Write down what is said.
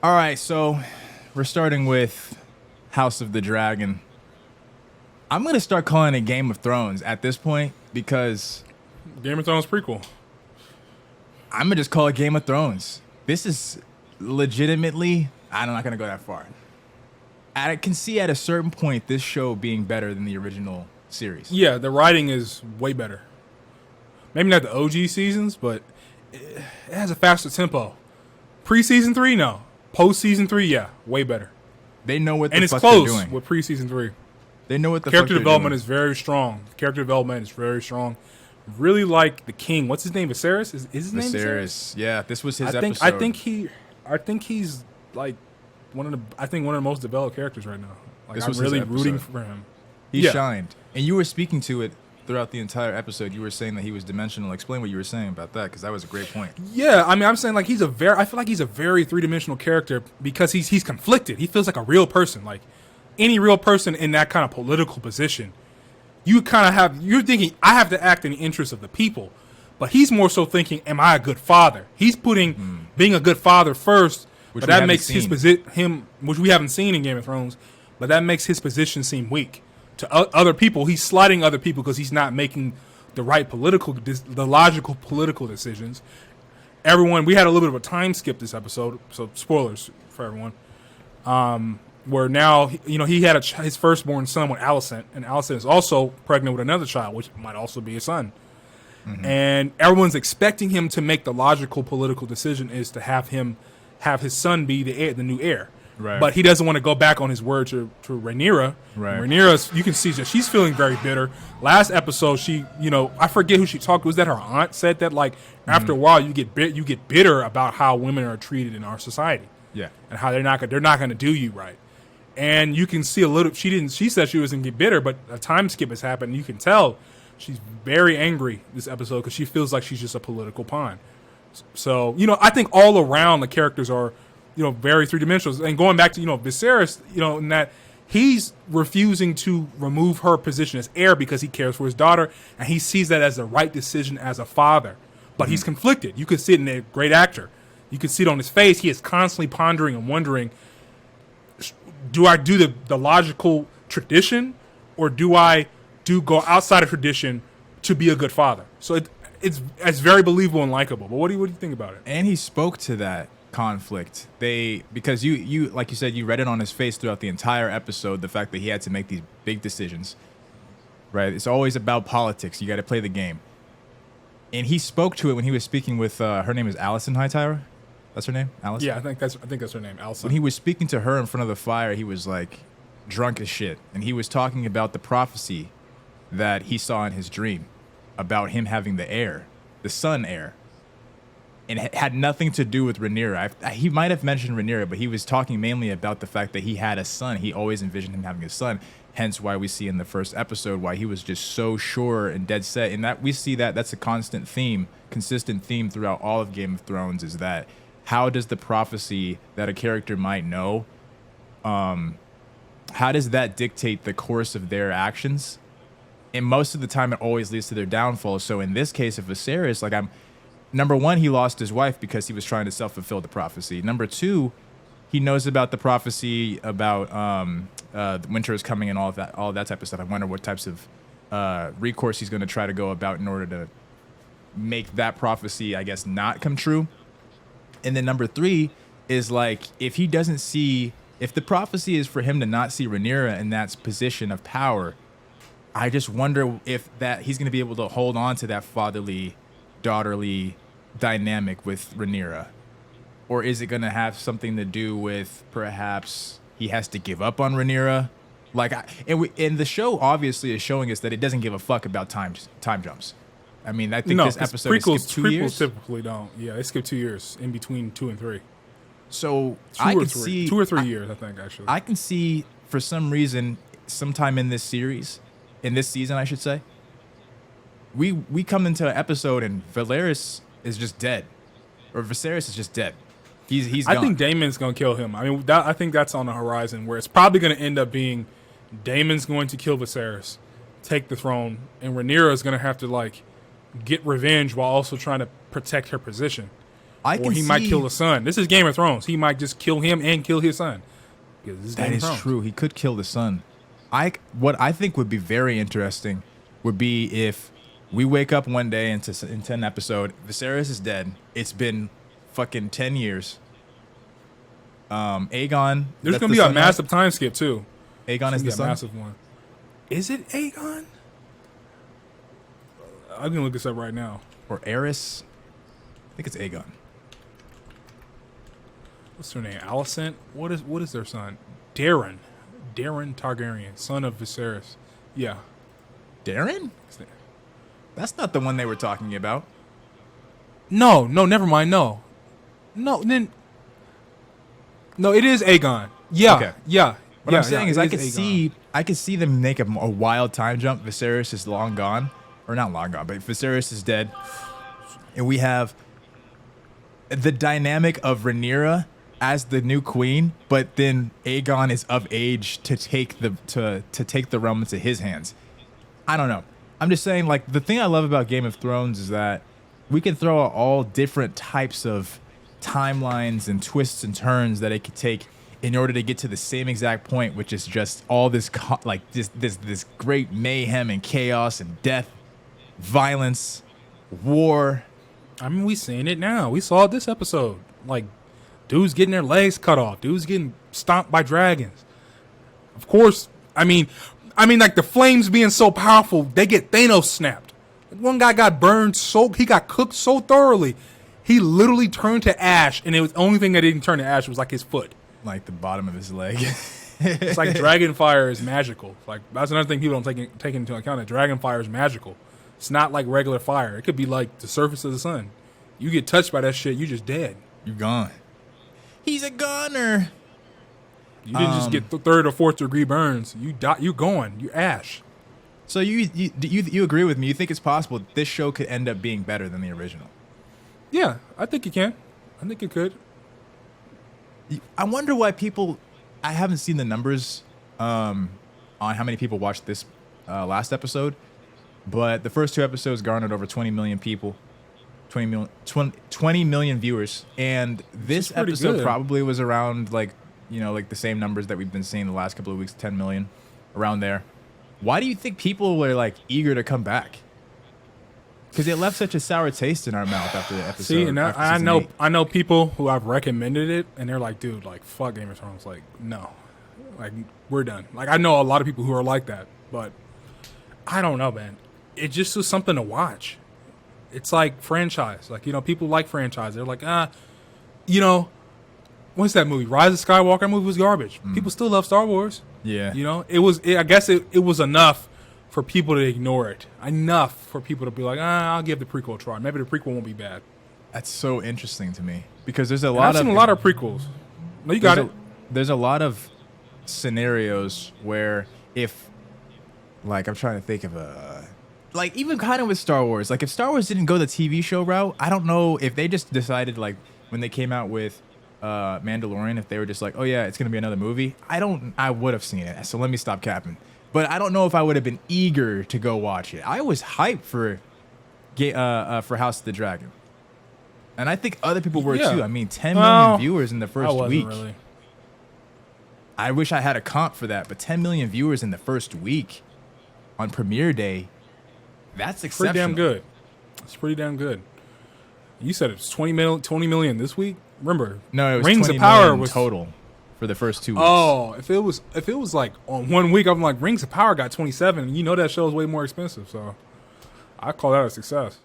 All right, so we're starting with House of the Dragon. I'm going to start calling it Game of Thrones at this point because Game of Thrones prequel. I'm going to just call it Game of Thrones. This is legitimately, I'm not going to go that far. I can see at a certain point this show being better than the original series. Yeah, the writing is way better. Maybe not the OG seasons, but it has a faster tempo. Pre-season 3, no. Post-season 3, yeah, way better. They know what the and fuck it's they're close doing. with pre-season 3. They know what the Character fuck development they're is very strong. Character development is very strong. Really like the king. What's his name? Viserys? Is his name Viserys? Yeah, this was his episode. I think he's like one of the most developed characters right now. Like, I'm really rooting for him. He shined. And you were speaking to it throughout the entire episode. You were saying that he was dimensional. Explain what you were saying about that, because that was a great point. Yeah, I mean, I'm saying like I feel like he's a very three-dimensional character because he's conflicted. He feels like a real person. Like any real person in that kind of political position, you're thinking, I have to act in the interest of the people. But he's more so thinking, am I a good father? He's putting being a good father first, which that makes his position which we haven't seen in Game of Thrones, but that makes his position seem weak. To other people, he's sliding other people because he's not making the right the logical political decisions. We had a little bit of a time skip this episode, so spoilers for everyone. Where now, he had his firstborn son with Alicent, and Alicent is also pregnant with another child, which might also be a son. Mm-hmm. And everyone's expecting him to make the logical political decision is to have his son be the new heir. Right. But he doesn't want to go back on his word to Rhaenyra. Right. Rhaenyra, you can see that she's feeling very bitter. Last episode, I forget who she talked to. Was that her aunt said that, like, after a while you get bitter about how women are treated in our society. Yeah. And how they're not going to do you right. And you can see a little. She said she was going to get bitter, but a time skip has happened. And you can tell she's very angry this episode because she feels like she's just a political pawn. So I think all around the characters are very three-dimensional. And going back to Viserys, in that he's refusing to remove her position as heir because he cares for his daughter, and he sees that as the right decision as a father. But he's conflicted. You could see it in a great actor. You could see it on his face. He is constantly pondering and wondering, do I do the logical tradition, or do I go outside of tradition to be a good father? So it's very believable and likable. But what do you think about it? And he spoke to that conflict. Because you like you said, you read it on his face throughout the entire episode, the fact that he had to make these big decisions. Right? It's always about politics. You got to play the game. And he spoke to it when he was speaking with her name is Alicent Hightower. That's her name? Alicent? Yeah, I think that's her name, Alicent. When he was speaking to her in front of the fire, he was like drunk as shit. And he was talking about the prophecy that he saw in his dream about him having the son heir. And it had nothing to do with Rhaenyra. He might have mentioned Rhaenyra, but he was talking mainly about the fact that he had a son. He always envisioned him having a son. Hence why we see in the first episode why he was just so sure and dead set. And that we see that's a consistent theme throughout all of Game of Thrones, is that how does the prophecy that a character might know, how does that dictate the course of their actions? And most of the time it always leads to their downfall. So in this case of Viserys, number one, he lost his wife because he was trying to self-fulfill the prophecy. Number two, he knows about the prophecy about the winter is coming and all of that type of stuff. I wonder what types of recourse he's going to try to go about in order to make that prophecy, I guess, not come true. And then number three is if the prophecy is for him to not see Rhaenyra in that position of power, I just wonder if that he's going to be able to hold on to that fatherly, daughterly dynamic with Rhaenyra, or is it going to have something to do with perhaps he has to give up on Rhaenyra? And the show obviously is showing us that it doesn't give a fuck about time jumps. I mean, I think this episode skipped 2 years. Prequels typically don't. Yeah, they skip 2 years in between 2 and 3. So I can see 2 or 3 years. I think actually. I can see for some reason, sometime in this season, I should say, we come into an episode and Viserys is just dead, or Viserys is just dead. He's gone. I think Daemon's gonna kill him. I mean, I think that's on the horizon where it's probably gonna end up being Daemon's going to kill Viserys, take the throne, and Rhaenyra is gonna have to get revenge while also trying to protect her position. I Or can he see might kill the son. This is Game of Thrones. He might just kill him and kill his son. Because this is that Game of is Thrones. true. He could kill the son. What I think would be very interesting would be if we wake up one day in 10 episode, Viserys is dead. It's been fucking 10 years. Aegon. There's that's going to the be a son now? massive time skip, too. Aegon is the A son. massive one. Is it Aegon? I'm going to look this up right now. Or Aerys. I think it's Aegon. What's her name? Alicent? What is their son? Darren. Darren Targaryen, son of Viserys. Yeah. Darren? That's not the one they were talking about. No, never mind. No, then. No, it is Aegon. Yeah, Okay. yeah. What I'm saying is it I could see them make a wild time jump. Viserys is long gone. Or not long gone, but Viserys is dead. And we have the dynamic of Rhaenyra as the new queen, but then Aegon is of age to take the realm into his hands. I don't know. I'm just saying, like, the thing I love about Game of Thrones is that we can throw out all different types of timelines and twists and turns that it could take in order to get to the same exact point, which is just all this this great mayhem and chaos and death, violence, war. I mean, we seeing it now. We saw it this episode. Like, dudes getting their legs cut off. Dudes getting stomped by dragons. Of course, I mean, like the flames being so powerful, they get Thanos snapped. One guy got burned he got cooked so thoroughly, he literally turned to ash, and it was the only thing that didn't turn to ash was like his foot. Like the bottom of his leg. It's like dragon fire is magical. Like that's another thing people don't take into account. That dragon fire is magical. It's not like regular fire. It could be like the surface of the sun. You get touched by that shit, you just dead. You're gone. He's a goner. You didn't just get third or fourth degree burns. You die. You going. You ash. So you agree with me? You think it's possible that this show could end up being better than the original? Yeah, I think you can. I think it could. I wonder why people. I haven't seen the numbers on how many people watched this last episode, but the first two episodes garnered over 20 million people, 20 million viewers, and this episode good. probably was around like the same numbers that we've been seeing the last couple of weeks, 10 million, around there. Why do you think people were like eager to come back? Because it left such a sour taste in our mouth after the episode. See, and after I season know 8. I know people who I've recommended it, and they're like, dude, like fuck Game of Thrones. Like, no, like we're done. Like I know a lot of people who are like that, but I don't know, man. It just was something to watch. It's like franchise. Like, people like franchise. They're like, what's that movie? Rise of Skywalker movie was garbage. People still love Star Wars. Yeah. I guess it was enough for people to ignore it. Enough for people to be like, I'll give the prequel a try. Maybe the prequel won't be bad. That's so interesting to me because there's I've seen a lot of prequels. No, you got it. There's a lot of scenarios where if, like, I'm trying to think of like even kind of with Star Wars, like if Star Wars didn't go the TV show route, I don't know if they just decided like when they came out with Mandalorian, if they were just like, oh yeah, it's gonna be another movie. I would have seen it. So let me stop capping. But I don't know if I would have been eager to go watch it. I was hyped for House of the Dragon, and I think other people were too. I mean, 10 million viewers in the first week. Really. I wish I had a comp for that, but 10 million viewers in the first week on premiere day, that's exceptional. Pretty damn good. It's pretty damn good. You said it's 20 million this week. Remember, No, it was Rings 20 of Power million was total for the first 2 weeks. Oh, if it was like on 1 week, I'm like Rings of Power got 27. You know that show is way more expensive, so I call that a success.